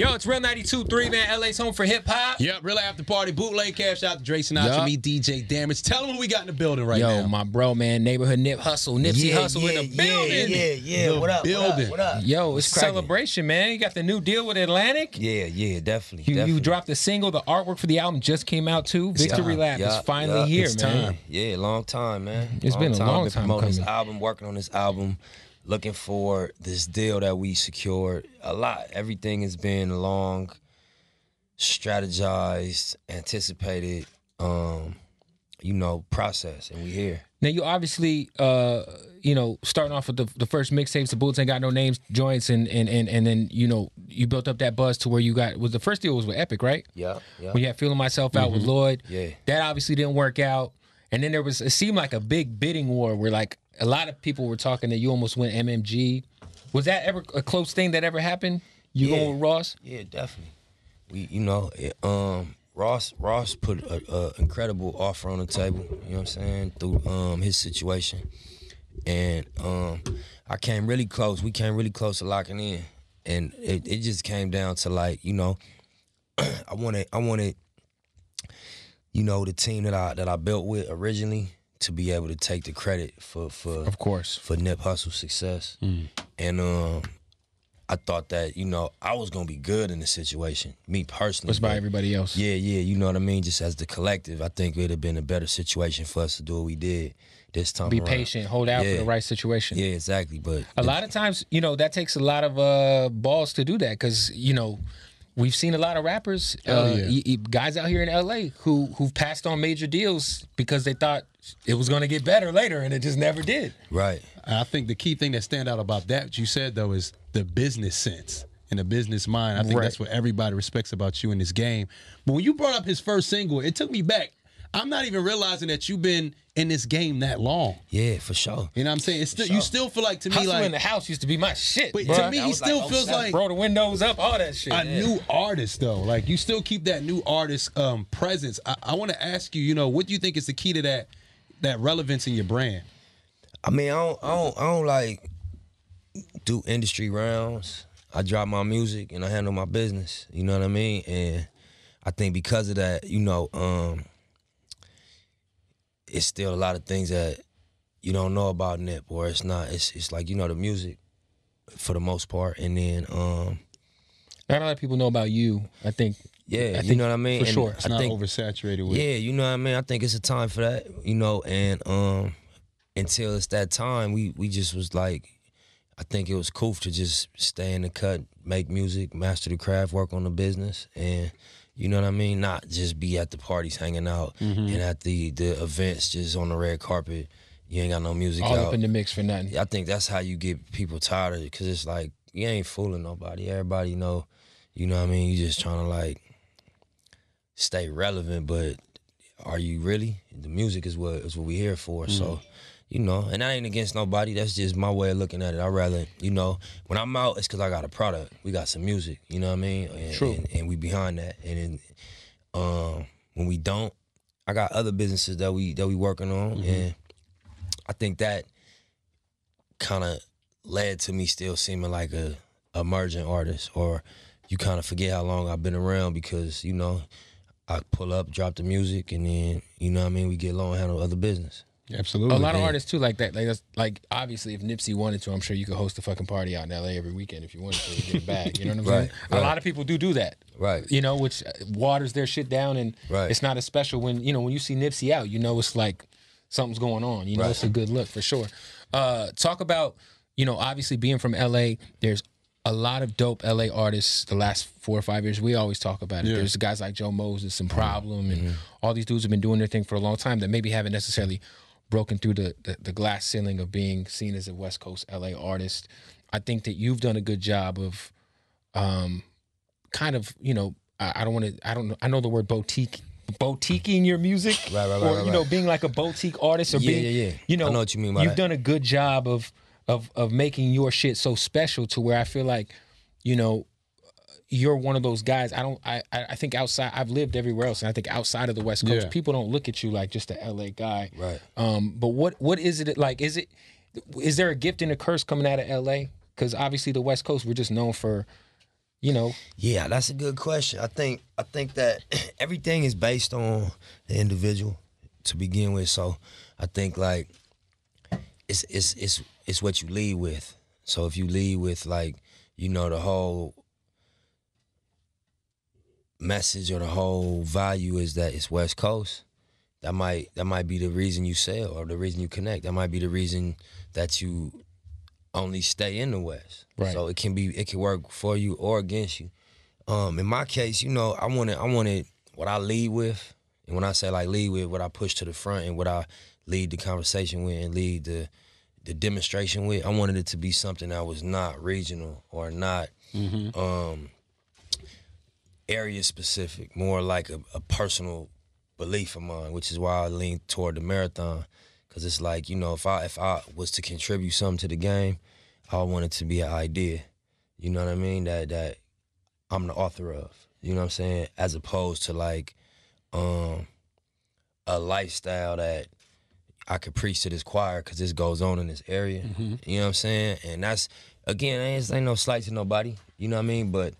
Yo, it's Real 92.3, man. LA's home for hip hop. Yep, Real After Party, bootleg cash out to Dre Sinatra, me, DJ Damage. Tell them who we got in the building right now. Yo, my bro, man, neighborhood Nip Hussle, Nipsey Hussle in the building. Yeah. What up? What up? Yo, it's a celebration, man. You got the new deal with Atlantic. Yeah, definitely. You dropped a single. The artwork for the album just came out too. Victory Lap is finally here, it's man. Time. Yeah, long time, man. It's been a long time promoting coming. this album, working on this album, looking for this deal that we secured. A lot. Everything has been long, strategized, anticipated, process, and we here. Now you obviously, starting off with the first mixtapes, the Bullets Ain't Got No Names joints, and then you built up that buzz to where you got the first deal was with Epic, right? Yeah. When you had Feeling Myself Out with Lloyd. Yeah. That obviously didn't work out, and then it seemed like a big bidding war where like a lot of people were talking that you almost went MMG. Was that ever a close thing that ever happened? Going with Ross? Yeah, definitely. Ross put an incredible offer on the table, you know what I'm saying, through his situation. And I came really close. We came really close to locking in. And it just came down to like, I wanted the team that I built with originally to be able to take the credit for of course, for Nip Hussle's success. And I thought that, I was going to be good in the situation, me personally. What's by everybody else? Yeah, you know what I mean? Just as the collective, I think it would have been a better situation for us to do what we did this time Be around. patient, hold out for the right situation. Yeah, exactly. But a lot of times, that takes a lot of balls to do that because, we've seen a lot of rappers, guys out here in LA who've passed on major deals because they thought it was going to get better later, and it just never did. Right. I think the key thing that stand out about that you said though is the business sense and the business mind. I think that's what everybody respects about you in this game. But when you brought up his first single, it took me back. I'm not even realizing that you've been in this game that long. Yeah, for sure. You know what I'm saying? It's still, you still feel like, to me, Hustle like in the house used to be my shit. But bro. to me, he still feels like roll the windows up, all that shit. A new artist, though. Like, you still keep that new artist presence. I want to ask you, what do you think is the key to that relevance in your brand? I mean, I don't like do industry rounds. I drop my music and I handle my business. You know what I mean? And I think because of that, it's still a lot of things that you don't know about Nip, or it's not. It's like, the music for the most part, and then not a lot of people know about you. I think. Yeah, you know what I mean? For sure. It's not oversaturated with. Yeah, you know what I mean? I think it's a time for that, and until it's that time, we just was like, I think it was cool to just stay in the cut, make music, master the craft, work on the business, and you know what I mean? Not just be at the parties hanging out and at the events just on the red carpet. You ain't got no music all out. up in the mix for nothing. I think that's how you get people tired of it, because it's like, you ain't fooling nobody. Everybody know, you know what I mean? You just trying to like stay relevant, but are you really? The music is what we here for. So, and that ain't against nobody. That's just my way of looking at it. I'd rather, when I'm out, it's because I got a product. We got some music, you know what I mean? And, True. And we behind that. And then, when we don't, I got other businesses that we working on, and I think that kind of led to me still seeming like a emerging artist, or you kind of forget how long I've been around because, I pull up, drop the music, and then, we get low and handle other business. Absolutely. A lot of artists too like that. Like obviously, if Nipsey wanted to, I'm sure you could host a fucking party out in LA every weekend if you wanted to get a bag. You know what I'm saying? Right. A lot of people do that. Right. Which waters their shit down, and it's not as special when when you see Nipsey out. It's like something's going on. It's a good look for sure. Talk about obviously being from LA. There's a lot of dope LA artists the last 4 or 5 years. We always talk about it. Yeah. There's guys like Joe Moses and Problem, and all these dudes have been doing their thing for a long time that maybe haven't necessarily broken through the glass ceiling of being seen as a West Coast LA artist. I think that you've done a good job of kind of, I know the word boutiquing your music, or being like a boutique artist, or being, I know what you mean by you've that. done a good job of making your shit so special to where I feel like, you're one of those guys. I think outside, I've lived everywhere else, and I think outside of the West Coast, people don't look at you like just a LA guy. Right. But what is it like? Is there a gift and a curse coming out of LA? Because obviously the West Coast, we're just known for you know? Yeah, that's a good question. I think that everything is based on the individual to begin with. So I think like it's what you lead with. So if you lead with like, you know, the whole message or the whole value is that it's West Coast, that might be the reason you sell or the reason you connect. That might be the reason that you only stay in the West. Right. So it can work for you or against you. In my case, you know, I wanted what I lead with, and when I say like lead with, what I push to the front and what I lead the conversation with and lead the demonstration with, I wanted it to be something that was not regional or not area specific, more like a personal belief of mine, which is why I lean toward the marathon. Cause it's like, you know, if I was to contribute something to the game, I want it to be an idea. You know what I mean? That I'm the author of. You know what I'm saying? As opposed to like a lifestyle that I could preach to this choir because this goes on in this area. You know what I'm saying? And that's, again, ain't no slight to nobody. You know what I mean? But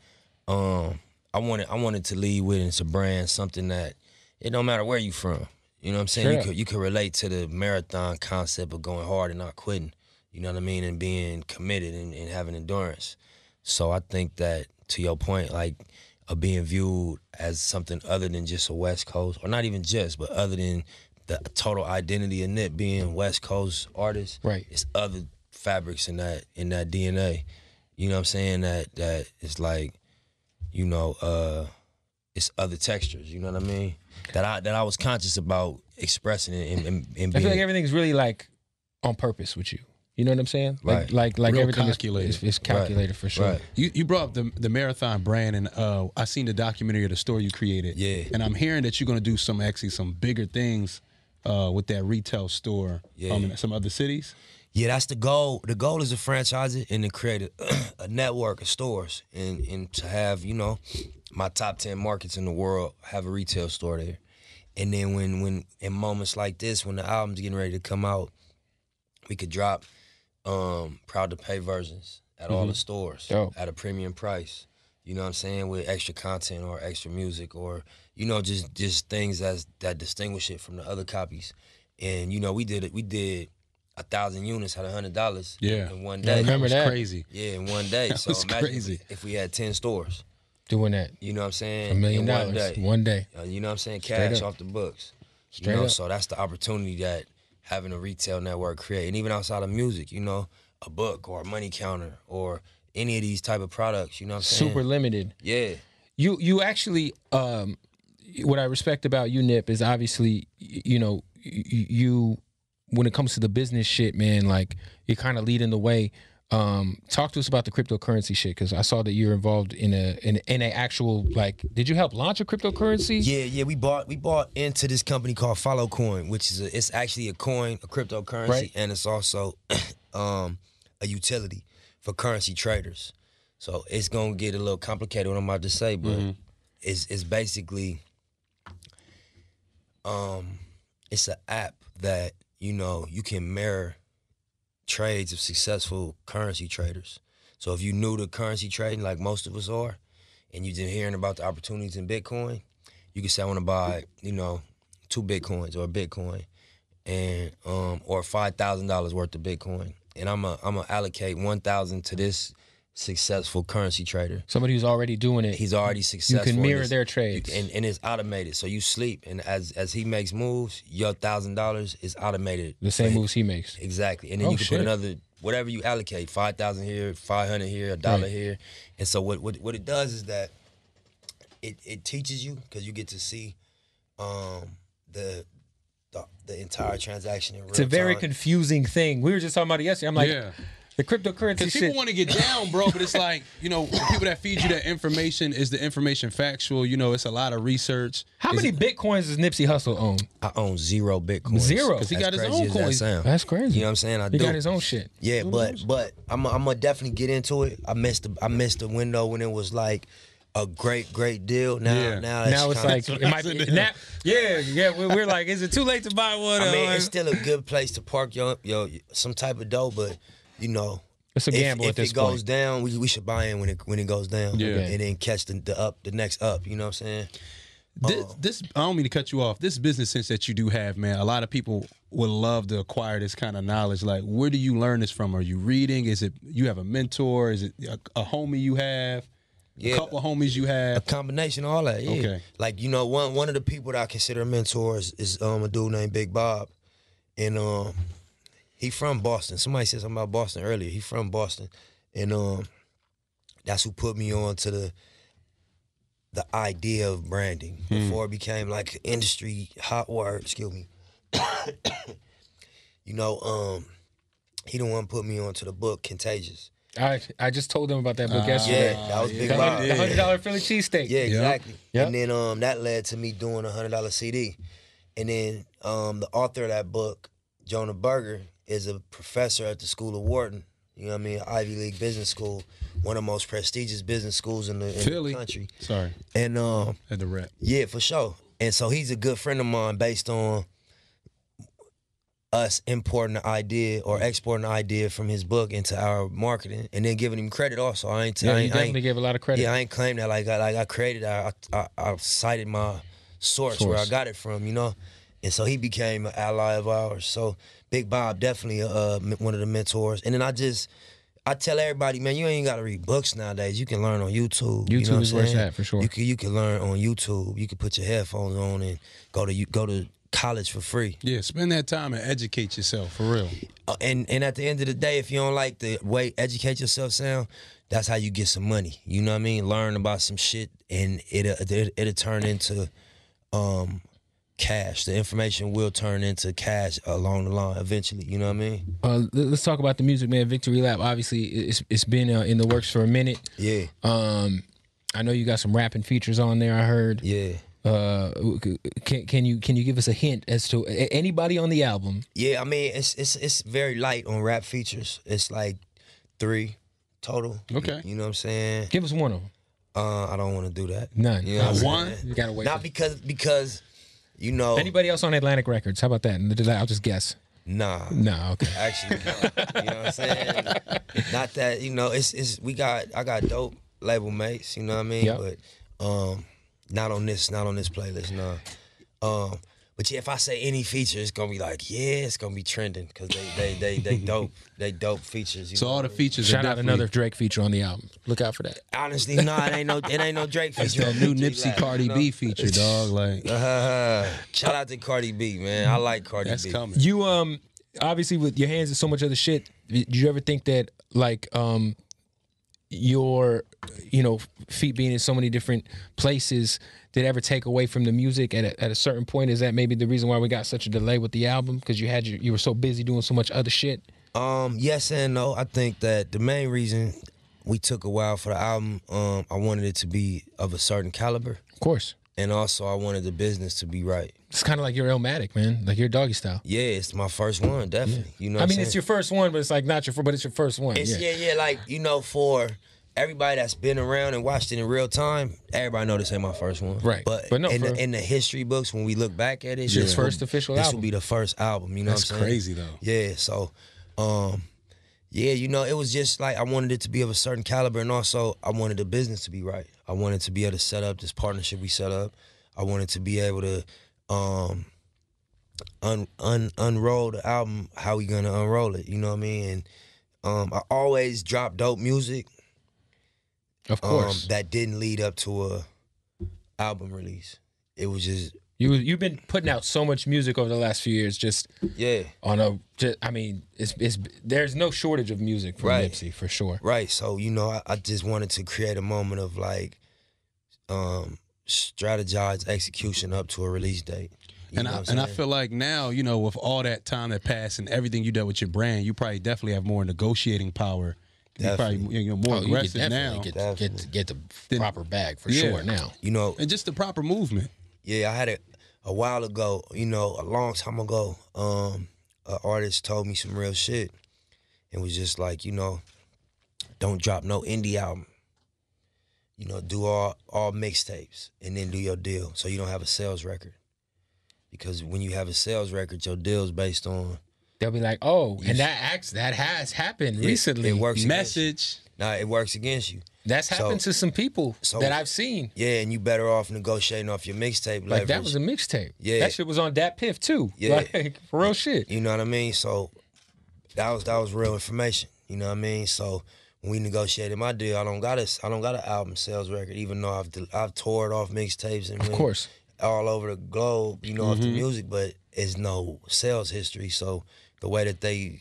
I wanted to lead with, and it's a brand, something that it don't matter where you from. You know what I'm saying? Sure. You could relate to the marathon concept of going hard and not quitting. You know what I mean? And being committed and having endurance. So I think that, to your point, like, of being viewed as something other than just a West Coast, or not even just, but other than the total identity of Nip being West Coast artist. Right. It's other fabrics in that DNA. You know what I'm saying? That it's like, you know, it's other textures. You know what I mean? That I was conscious about expressing it and being. I feel like everything's really like on purpose with you. You know what I'm saying? Right. Like Real everything calculated. is calculated for sure. Right. You brought up the marathon brand, and I seen the documentary of the store you created. Yeah. And I'm hearing that you're gonna do some bigger things with that retail store in some other cities. Yeah, that's the goal. The goal is to franchise it and to create a network of stores and to have, you know, my top 10 markets in the world have a retail store there. And then when in moments like this, when the album's getting ready to come out, we could drop Proud to Pay versions at all the stores at a premium price. You know what I'm saying? With extra content or extra music or, you know, just things that distinguish it from the other copies. And, you know, we did 1,000 units at $100 in one day. I remember that. Crazy. Yeah, in one day. That So was imagine crazy. if we had 10 stores. Doing that. You know what I'm saying? $1 million in one day. one day. You know what I'm saying? Straight Cash up. off the books. Straight you know, up. so that's the opportunity that having a retail network create. And even outside of music, you know, a book or a money counter or any of these type of products, you know what I'm saying? Super limited. Yeah. You actually, what I respect about you, Nip, is obviously, you know, you when it comes to the business shit, man, like you're kind of leading the way. Talk to us about the cryptocurrency shit, because I saw that you're involved in a actual, like, did you help launch a cryptocurrency? Yeah, we bought into this company called Follow Coin, which is it's actually a coin, a cryptocurrency, Right. and it's also a utility for currency traders. So it's gonna get a little complicated what I'm about to say, but it's basically it's an app that, you know, you can mirror trades of successful currency traders. So if you're new to currency trading, like most of us are, and you've been hearing about the opportunities in Bitcoin, you can say, I want to buy, you know, 2 Bitcoins or a Bitcoin, and or $5,000 worth of Bitcoin, and I'm gonna allocate 1,000 to this successful currency trader. Somebody who's already doing it. He's already successful. You can mirror in this- their trades. and it's automated. So you sleep, and as he makes moves, your $1,000 is automated. The same moves he makes. Exactly. And then Oh, you can shit. put another, whatever you allocate, 5,000 here, 500 here, $1 Right. here. And so what it does is that it teaches you, because you get to see the entire transaction in real time. It's a very confusing thing. We were just talking about it yesterday. I'm like, the cryptocurrency Because shit. people want to get down, bro, but it's like, you know, the people that feed you that information, is the information factual? You know, it's a lot of research. How many Bitcoins does Nipsey Hussle own? I own 0 Bitcoins. 0? Because he As got his crazy own as that coins. sound. That's crazy. You know what I'm saying? I He do. got his own shit. Yeah, but I'm gonna definitely get into it. I missed the window when it was like a great deal. Now Now it's like it might be. Now, we're like, is it too late to buy one? I mean, it's still a good place to park your some type of dough, but you know, It's a gamble at this point. If it goes point. down, we should buy in when it goes down. Yeah. And then catch the next up. You know what I'm saying? This I don't mean to cut you off. This business sense that you do have, man, a lot of people would love to acquire this kind of knowledge. Like, where do you learn this from? Are you reading? Is it you have a mentor? Is it a homie you have? Yeah. A couple of homies you have? A combination of all that, yeah. Okay. Like, you know, one of the people that I consider mentors is a dude named Big Bob. And he from Boston. Somebody said something about Boston earlier. He from Boston. And that's who put me on to the idea of branding before it became like industry hot word, excuse me. You know, he the one put me on to the book Contagious. I just told them about that book yesterday. Yeah, that was Big The Bob. $100 Philly cheesesteak. Yeah, exactly. Yep. And then that led to me doing a $100 CD. And then the author of that book, Jonah Berger, is a professor at the School of Wharton. You know what I mean? Ivy League business school, one of the most prestigious business schools in the country. Sorry. And at the rep. yeah, for sure. And so he's a good friend of mine based on us importing the idea or exporting the idea from his book into our marketing and then giving him credit also. You definitely gave a lot of credit. Yeah, I ain't claimed that like I created that. I cited my source where I got it from, you know? And so he became an ally of ours. So Big Bob definitely one of the mentors. And then I tell everybody, man, you ain't got to read books nowadays. You can learn on YouTube. YouTube is where it's at, for sure. You can learn on YouTube. You can put your headphones on and go to college for free. Yeah, spend that time and educate yourself, for real. And at the end of the day, if you don't like the way educate yourself sound, that's how you get some money. You know what I mean? Learn about some shit and it'll turn into cash. The information will turn into cash along the line eventually. You know what I mean? Let's talk about the music, man. Victory Lap. Obviously, it's been in the works for a minute. Yeah. I know you got some rapping features on there. I heard. Yeah. Can you give us a hint as to anybody on the album? Yeah, I mean it's very light on rap features. It's like 3 total. Okay. You know what I'm saying? Give us one of them. I don't want to do that. None. You know what I'm one? saying? You gotta wait. Not because you know. Anybody else on Atlantic Records? How about that? I'll just guess. Nah. No. Okay. Actually, no. You know what I'm saying? Not that, you know, I got dope label mates, you know what I mean? Yep. But not on this playlist, no. But yeah, if I say any feature, it's gonna be like, yeah, it's gonna be trending because they dope. They dope features. So all the features Shout are out another Drake feature on the album. Look out for that. Honestly, no, it ain't no Drake It's feature. that new Nipsey Cardi B feature, dog. Like Shout out to Cardi B, man. I like Cardi that's B. coming. You obviously with your hands in so much other shit. Did you ever think that like your feet being in so many different places did ever take away from the music at a certain point? Is that maybe the reason why we got such a delay with the album because you were so busy doing so much other shit? Yes and no. I think that the main reason we took a while for the album, I wanted it to be of a certain caliber. Of course. And also I wanted the business to be right. It's kind of like your Illmatic, man. Like your Doggy Style. Yeah, it's my first one, definitely. Yeah. You know I what mean, I'm it's saying? your first one, but it's like not but it's your first one. It's, yeah, like, you know, for everybody that's been around and watched it in real time, everybody know this ain't my first one. Right. But no, in the history books, when we look back at it, it's your first official album. This will be the first album, you know That's what I'm saying? crazy, though. Yeah, so, yeah, you know, it was just like I wanted it to be of a certain caliber, and also I wanted the business to be right. I wanted to be able to set up this partnership we set up. I wanted to be able to unroll the album, how we gonna unroll it, you know what I mean? And I always drop dope music. Of course. That didn't lead up to a album release. It was just you've been putting out so much music over the last few years. I mean, there's no shortage of music from Nipsey for sure. Right. So you know, I just wanted to create a moment of like strategize execution up to a release date. And I feel like now, you know, with all that time that passed and everything you did with your brand, you probably definitely have more negotiating power. You're probably more aggressive now. Get the proper bag for sure now. You know, and just the proper movement. Yeah, I had it a while ago. You know, a long time ago. An artist told me some real shit. It was just like, you know, don't drop no indie album. You know, do all mixtapes and then do your deal so you don't have a sales record. Because when you have a sales record, your deal's based on they'll be like, oh, and that has happened recently. It works. Message. Nah, it works against you. That's happened to some people that I've seen. Yeah, and you better off negotiating off your mixtape. Like that was a mixtape. Yeah, that shit was on Dat Piff too. Yeah, like, for real shit. You know what I mean? So that was real information. You know what I mean? So when we negotiated my deal, I don't got an album sales record, even though I've toured off mixtapes and of course all over the globe, you know, off the music, but it's no sales history. So the way that they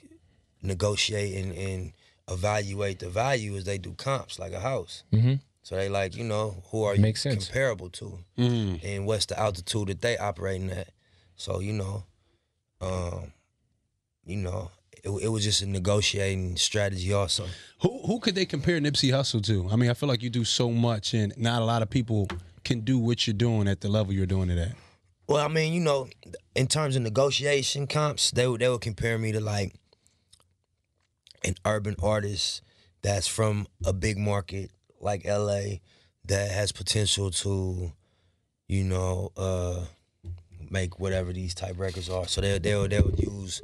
negotiate and evaluate the value is they do comps like a house. Mm-hmm. So they like, you know, who are you comparable to, and what's the altitude that they operating at. So you know, it was just a negotiating strategy also. Who could they compare Nipsey Hussle to? I mean, I feel like you do so much, and not a lot of people can do what you're doing at the level you're doing it at. Well, I mean, you know, in terms of negotiation comps, they would compare me to like an urban artist that's from a big market like LA that has potential to, you know, make whatever these type records are. So they'll use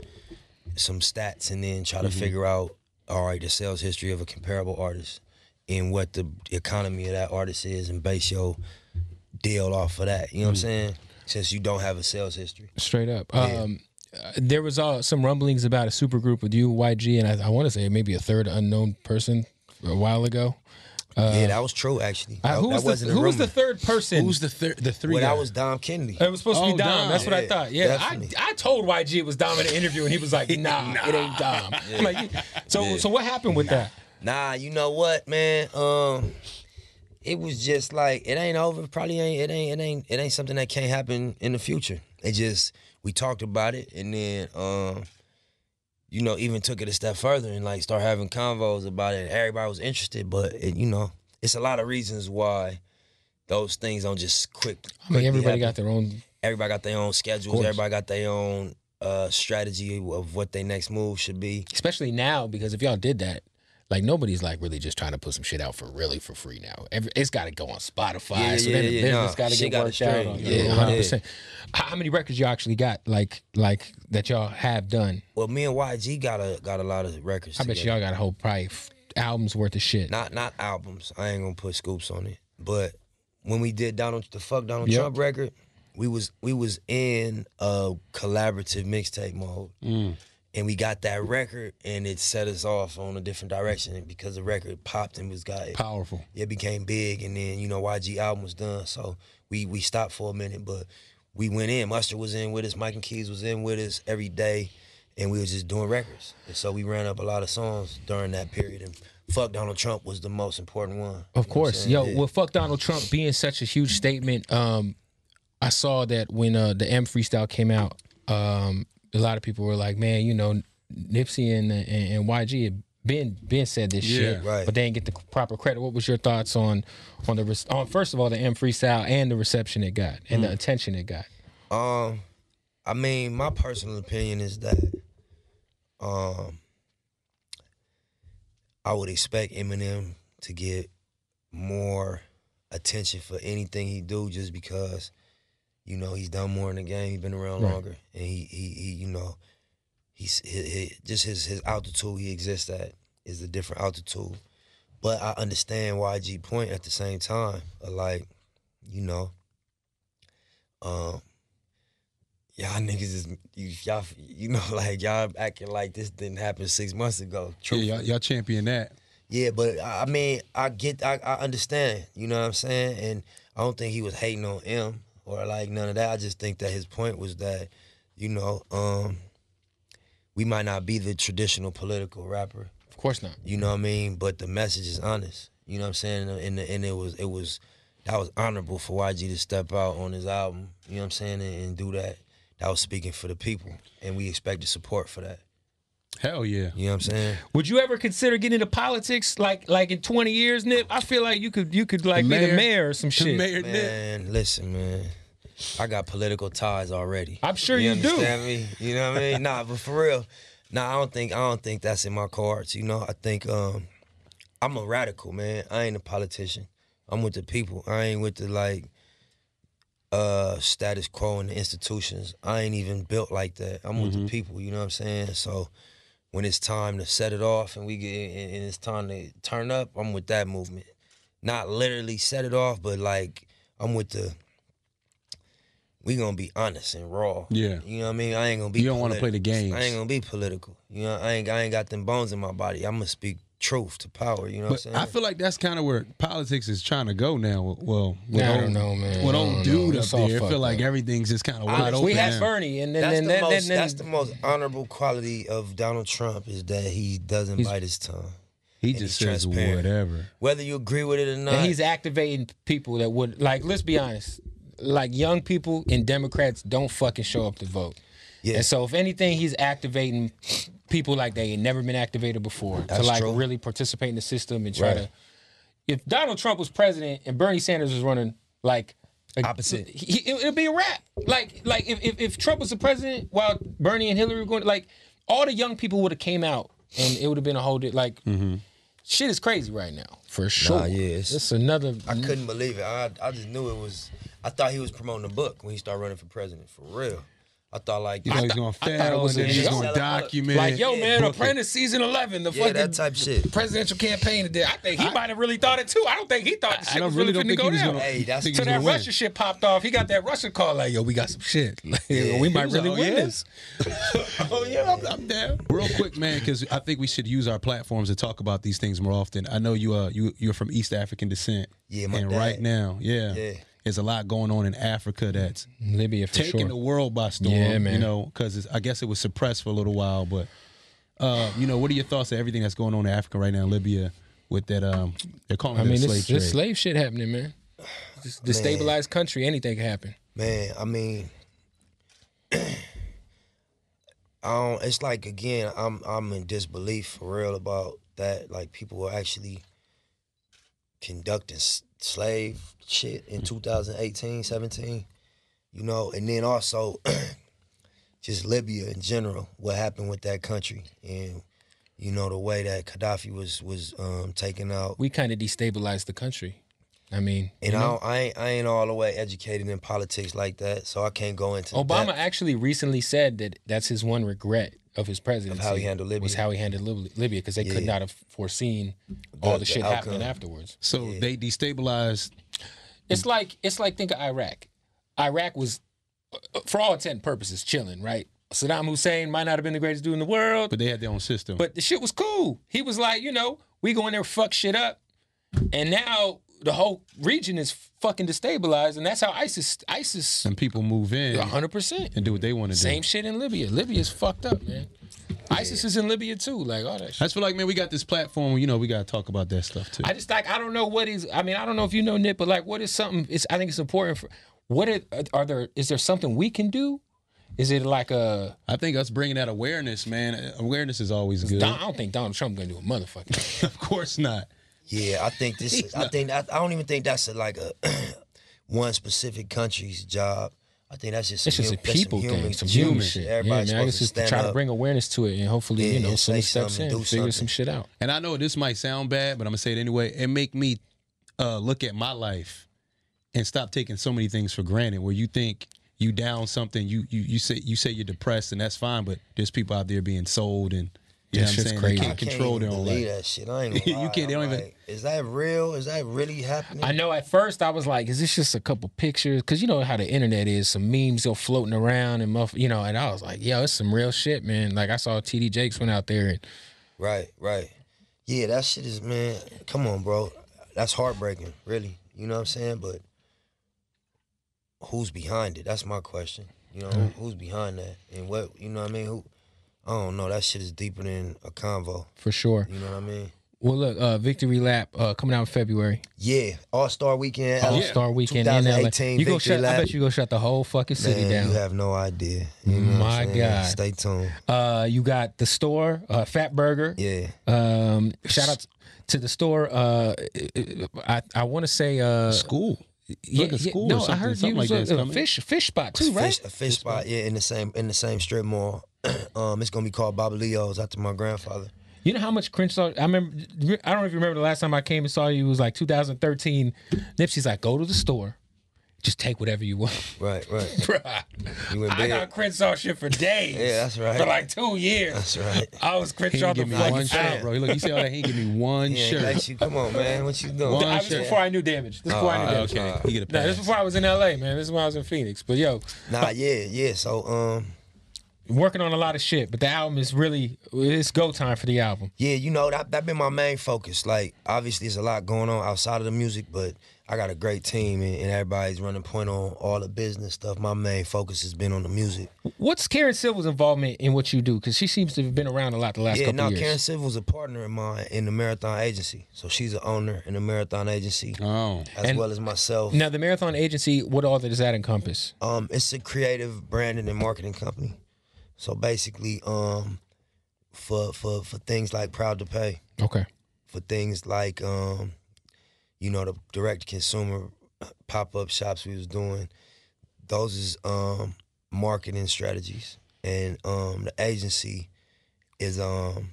some stats and then try to figure out, all right, the sales history of a comparable artist and what the economy of that artist is and base your deal off of that. You know what I'm saying? Since you don't have a sales history. Straight up. Yeah. There was some rumblings about a super group with you, YG, and I want to say maybe a third unknown person a while ago. Yeah, that was true, actually. Who was the third person? Who's the three? Well, that was Dom Kennedy. It was supposed to be Dom. That's what I thought. Yeah, definitely. I told YG it was Dom in the interview, and he was like, nah. It ain't Dom. I'm like, so what happened with that? Nah, you know what, man? It was just like, it ain't over. Probably ain't. It ain't something that can't happen in the future. It just, we talked about it, and then you know, even took it a step further and like start having convos about it. Everybody was interested, but you know, it's a lot of reasons why those things don't just quick. I mean, everybody got their own. Everybody got their own schedules. Everybody got their own strategy of what their next move should be. Especially now, because if y'all did that, like nobody's like really just trying to put some shit out for free now. It's got to go on Spotify. So then the business got to get worked out on. Yeah, 100%. How many records y'all actually got like that y'all have done? Well, me and YG got a lot of records. I bet y'all got a whole probably albums worth of shit. Not albums. I ain't gonna put scoops on it. But when we did Donald Trump record, we was in a collaborative mixtape mode. And we got that record, and it set us off on a different direction because the record popped and got powerful. It became big, and then you know YG album was done, so we stopped for a minute, but we went in. Mustard was in with us, Mike and Keys was in with us every day, and we was just doing records. And so we ran up a lot of songs during that period, and Fuck Donald Trump was the most important one. Of course, with Fuck Donald Trump being such a huge statement, I saw that when the M freestyle came out. A lot of people were like, man, you know, Nipsey and YG had been said this shit, right, but they didn't get the proper credit. What was your thoughts on first of all the M freestyle and the reception it got and the attention it got? I mean, my personal opinion is that I would expect Eminem to get more attention for anything he do, just because, you know, he's done more in the game. He's been around longer, and he you know, his altitude he exists at is a different altitude. But I understand YG point at the same time. Like, you know, y'all niggas is y'all, you know, like y'all acting like this didn't happen 6 months ago. True. Yeah, y'all champion that. Yeah, but I mean, I understand. You know what I'm saying? And I don't think he was hating on M or like none of that. I just think that his point was that, you know, we might not be the traditional political rapper. Of course not. You know what I mean? But the message is honest. You know what I'm saying? And it was that was honorable for YG to step out on his album. You know what I'm saying? And do that. That was speaking for the people, and we expected support for that. Hell yeah. You know what I'm saying? Would you ever consider getting into politics like in 20 years, Nip? I feel like you could like be the mayor or some shit. Man, listen, man. I got political ties already. I'm sure you do. Understand me? You know what I mean? Nah, but for real. Nah, I don't think that's in my cards. You know, I think I'm a radical, man. I ain't a politician. I'm with the people. I ain't with the like status quo in the institutions. I ain't even built like that. I'm with the people, you know what I'm saying? So when it's time to set it off and it's time to turn up, I'm with that movement. Not literally set it off, but like I'm with we gonna be honest and raw. Yeah. You know what I mean? I ain't gonna be You don't want to play the games. I ain't gonna be political. You know, I ain't got them bones in my body. I'm gonna speak truth to power, you know what I'm saying? I feel like that's kind of where politics is trying to go now. Well, I don't know, man. With old dude up there, I feel like up. everything's just kind of wide open. We had now. Bernie, and that's the most honorable quality of Donald Trump is that he doesn't bite his tongue. He just says whatever. Whether you agree with it or not. And he's activating people that would, like, let's be honest, like young people and Democrats don't fucking show up to vote. Yeah. And so if anything, he's activating people like they ain't never been activated before to like really participate in the system and try to. If Donald Trump was president and Bernie Sanders was running, like opposite, it'll be a wrap. Like if Trump was the president while Bernie and Hillary were going, like all the young people would have came out and it would have been a whole like. Shit is crazy right now, for sure. Nah, yeah, it's another. I couldn't believe it. I just knew it was. I thought he was promoting a book when he started running for president, for real. I thought like he's going to fail and then he's going to document. Like, yo, man, Apprentice season 11, the fucking that type shit. Presidential campaign today. I think he might have really thought it too. I don't think he thought the shit was really finna go down. So that Russia shit popped off. He got that Russia call like, yo, we got some shit. We might really win this. Oh yeah, I'm down. Real quick, man, because I think we should use our platforms to talk about these things more often. I know you're from East African descent. Yeah, my and dad. Right now, there's a lot going on in Africa that's Libya for taking the world by storm. Yeah, man. You know, because I guess it was suppressed for a little while. But you know, what are your thoughts on everything that's going on in Africa right now in Libya with that? They're calling it slave trade. This slave shit happening, man. Just destabilized country, anything can happen. Man, I mean, it's like again, I'm in disbelief for real about that. Like people were actually conducting slave shit in 2018, 17, you know, and then also just Libya in general, what happened with that country, and you know the way that Gaddafi was taken out. We kind of destabilized the country. I mean, and I ain't all the way educated in politics like that, so I can't go into. Obama actually recently said that that's his one regret of his presidency. Of how he handled Libya. Was how he handled Libya, because they could not have foreseen all the shit happening afterwards. So they destabilized. It's like think of Iraq. Iraq was, for all intent and purposes, chilling, right? Saddam Hussein might not have been the greatest dude in the world, but they had their own system. But the shit was cool. He was like, you know, we go in there, fuck shit up, and now the whole region is fucking destabilized, and that's how ISIS and people move in 100% and do what they want to do. Same shit in Libya. Libya is fucked up, man. ISIS is in Libya too, like all that shit. I just feel like, man, we got this platform. You know, we got to talk about that stuff too. I just like, I don't know what is. I mean, I don't know if you know, Nip, but like, what is something? I think it's important for. Is there something we can do? Is it like a? I think us bringing that awareness, man. Awareness is always good. I don't think Donald Trump gonna do a motherfucking thing. Of course not. Yeah, I think this is. I don't even think that's like a one specific country's job. I think that's just. It's just a people thing, some human shit. Everybody's I guess just try to bring awareness to it, and hopefully, you know, some steps in, figure some shit out. And I know this might sound bad, but I'm gonna say it anyway. It make me look at my life and stop taking so many things for granted. Where you think you down something, you say you're depressed, and that's fine, but there's people out there being sold and. You know what I'm saying? Crazy. They can't control their own life. That shit. I ain't gonna lie. You can't. They don't even. Is that real? Is that really happening? I know. At first, I was like, "Is this just a couple pictures?" Because you know how the internet is. Some memes go floating around and you know. And I was like, "Yo, it's some real shit, man." Like I saw TD Jakes went out there and. Right. Yeah, that shit is, man. Come on, bro. That's heartbreaking, really. You know what I'm saying? But who's behind it? That's my question. You know, who's behind that? And what? You know what I mean? Who? I don't know. That shit is deeper than a convo. For sure. You know what I mean? Well, look, Victory Lap coming out in February. Yeah, All-Star Weekend. All-Star Weekend 2018 in LA. Victory Lap. I bet you go shut the whole fucking city down. You have no idea. You know My God. Stay tuned. You got the store, Fat Burger. Yeah. Shout out to the store. I want to say school. School. No, I heard you was like a fish spot too, right? A fish spot, yeah, in the same strip mall. It's gonna be called Baba Leo's after my grandfather. You know how much Crenshaw? I don't know if you remember the last time I came and saw you. It was like 2013. Nipsey's like, go to the store, just take whatever you want. Right. Bruh, You in I bed? got Crenshaw shit for days. Yeah, that's right. For like 2 years. That's right. I was He Crenshaw didn't the give me one fucking shirt, bro. Look, you see all that? He didn't give me one Yeah, shirt. like you. Come on, man. What you doing? One This was before I knew Damage. This before I knew Damage. Okay, he get a Nah, pass. this before I was in LA, man. This is when I was in Phoenix. But yo, Nah, yeah. So, working on a lot of shit. But the album is really, it's go time for the album. yeah, you know, that been my main focus. Like, obviously, there's a lot going on outside of the music, but I got a great team, and everybody's running point on all the business stuff. My main focus has been on the music. What's Karen Civil's involvement in what you do? Because she seems to have been around a lot the last couple years. Karen Civil's a partner of mine in the Marathon Agency. So she's an owner in the Marathon Agency, as well as myself. Now, the Marathon Agency, what all does that encompass? It's a creative branding and marketing company. So basically, for things like Proud to Pay, Okay. for things like you know, the direct consumer pop-up shops we was doing, those is marketing strategies. And the agency is the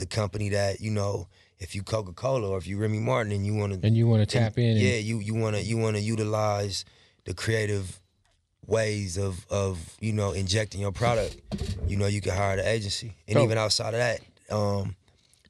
company that, you know, if you Coca-Cola or if you Remy Martin and you want to tap in. Yeah, you want to utilize the creative ways of you know, injecting your product. You know, you can hire the agency. And even outside of that,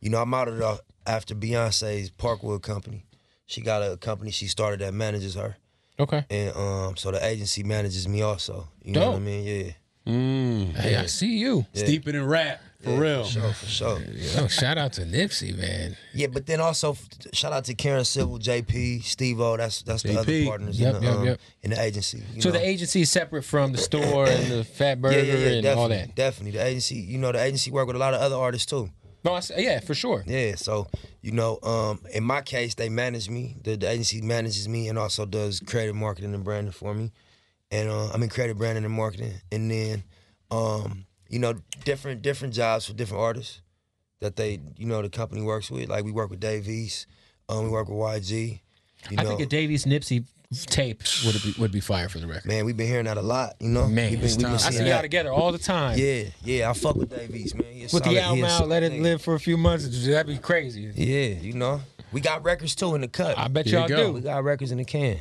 you know, I modeled it off after Beyonce's Parkwood company. She got a company she started that manages her. Okay. And so the agency manages me also. You know what I mean? Yeah. Hey, I see you. Steeping in rap, for real. For sure. Yo, shout out to Nipsey, man. Yeah, but then also shout out to Karen Civil, JP, Steve-O. That's the JP. other partners in the agency. So the agency is separate from the store and the Fat Burger and all that. Definitely. The agency, you know, the agency work with a lot of other artists too. No, yeah, for sure. Yeah, so, you know, in my case, they manage me. The agency manages me and also does creative marketing and branding for me. And I'm in creative branding and marketing. And then, you know, different jobs for different artists that they, you know, the company works with. Like we work with Dave East, we work with YG. I think a Davies Nipsey tape would be fire for the record. Man, we've been hearing that a lot, you know. Man, we've been I see y'all together all the time. Yeah, I fuck with Dave East, man. Put the album out, let it live for a few months. That'd be crazy. Yeah, you know. We got records too in the cut. I bet y'all do. We got records in the can.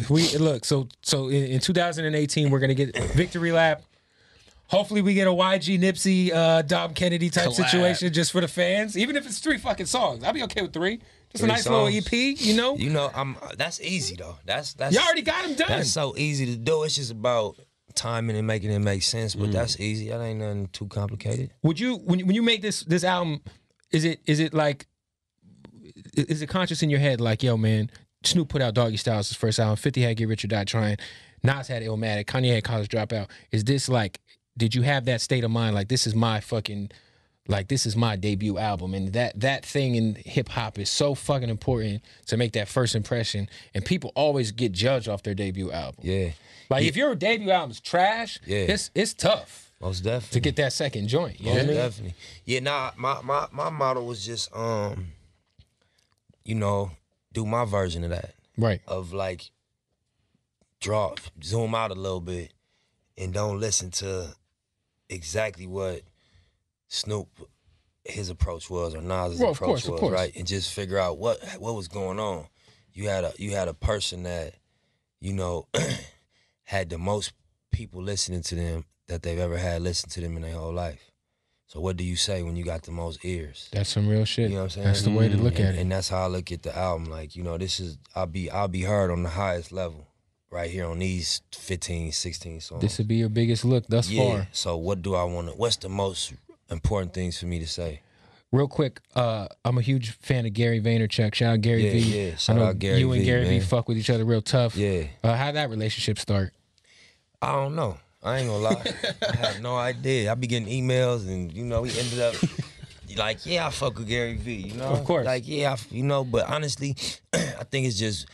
We look, so in 2018 we're gonna get Victory Lap. Hopefully we get a YG Nipsey Dom Kennedy type situation just for the fans. Even if it's 3 fucking songs, I'll be okay with 3. Just a nice little EP, you know. You know, that's easy though. That's you already got them done. That's so easy to do. It's just about timing and making it make sense. But that's easy. That ain't nothing too complicated. Would you when you make this album, is it like, is it conscious in your head like, yo man, Snoop put out Doggy Styles his first album, 50 had Get Rich or Die Trying, Nas had Illmatic, Kanye had College Dropout. Is this like, did you have that state of mind like this is my fucking, like this is my debut album, and that thing in hip hop is so fucking important to make that first impression, and people always get judged off their debut album. Yeah. Like if your debut album's trash, it's tough. Most definitely. To get that second joint. You know what I mean? Definitely. Yeah, nah, my model was just you know, do my version of that. Right. Of like zoom out a little bit and don't listen to exactly what Snoop his approach was or Nas's approach was, right? And just figure out what was going on. You had a person that, you know, had the most people listening to them that they've ever had listen to them in their whole life. So what do you say when you got the most ears? That's some real shit. You know what I'm saying? That's the way to look at it. And that's how I look at the album. Like, you know, this is I'll be heard on the highest level right here on these 15, 16 songs. This would be your biggest look thus far. So what do I want to, what's the most important things for me to say? Real quick, I'm a huge fan of Gary Vaynerchuk. Shout out Gary V. Yeah, shout out Gary V. You and Gary V fuck with each other real tough. Yeah. How'd that relationship start? I don't know. I ain't gonna lie. I have no idea. I be getting emails and, you know, we ended up like, yeah, I fuck with Gary V, you know? Of course. Like, yeah, you know, but honestly, I think it's just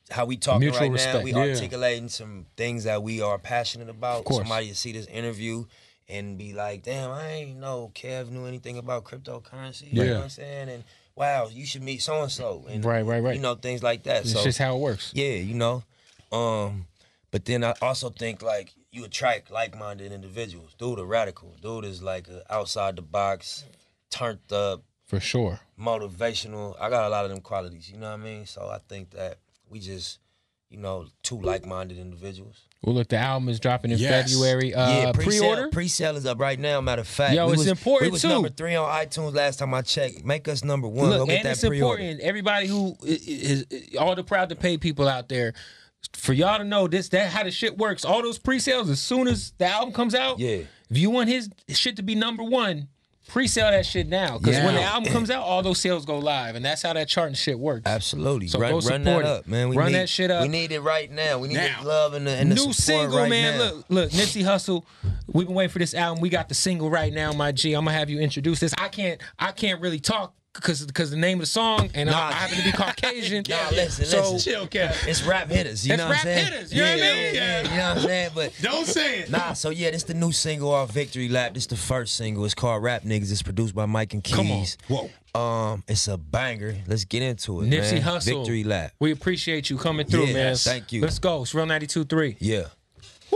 how we talking mutual right respect. now. We articulating some things that we are passionate about. Of course. Somebody will see this interview and be like, damn, I ain't know Kev knew anything about cryptocurrency. You know what I'm saying? And wow, you should meet so-and-so. And, right. You know, things like that. It's just how it works. Yeah, you know. But then I also think, like, you attract like-minded individuals. Dude a radical. Dude is like a outside the box, turned up. For sure. Motivational. I got a lot of them qualities, you know what I mean? So I think that we just you know, two like-minded individuals. Well, look, the album is dropping in February. Pre-order? Pre-sale is up right now, matter of fact. Yo, it's important, we was too. number 3 on iTunes last time I checked. Make us number 1. Look, Go get and that it's pre-order. important. Everybody who is all the proud to pay people out there, for y'all to know how the shit works. All those pre-sales, as soon as the album comes out, if you want his shit to be number 1, pre-sale that shit now. Because when the album comes out, all those sales go live. And that's how that chart and shit works. Absolutely. So run that up, man. Run that shit up. We need it right now. We need the love and the new support single, right man. now. Look, Nipsey Hussle. We've been waiting for this album. We got the single right now, my G. I'm gonna have you introduce this. I can't really talk because the name of the song, and I happen to be Caucasian. Listen. Chill, Cap. It's rap hitters. You know what I'm saying? Hitters, you know what I mean? Yeah, you know what I'm saying? But don't say it. So this the new single off Victory Lap. This the first single. It's called Rap Niggas. It's produced by Mike and Keys. Come on. Whoa. It's a banger. Let's get into it, Nipsey man. Hussle. Victory Lap. We appreciate you coming through, man. Thank you. Let's go. It's Real 92.3. Yeah.